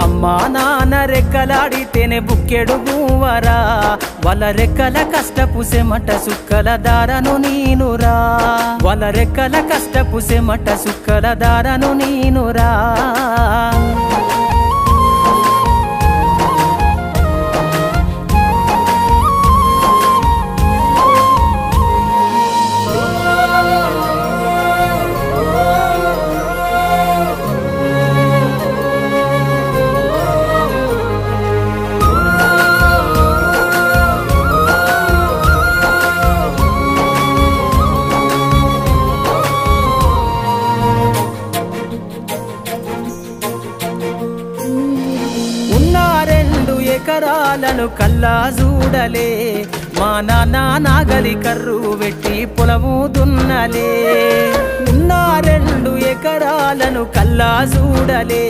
అమ్మా నాన్న రెక్కలాడితేనే బుక్కెడు గువ్వరా వాళ్ళ రెక్కల కష్టపు సెమట సుక్కల దారను నీనురా వాళ్ళ రెక్కల కష్టపు సెమట సుక్కల దారను నీనురా ఎకరాలను కల్లా చూడలే మా నాన్న నాగలి కర్రు పెట్టి పొలము దున్నలే ఉన్న 2 ఎకరాలను కల్లా చూడలే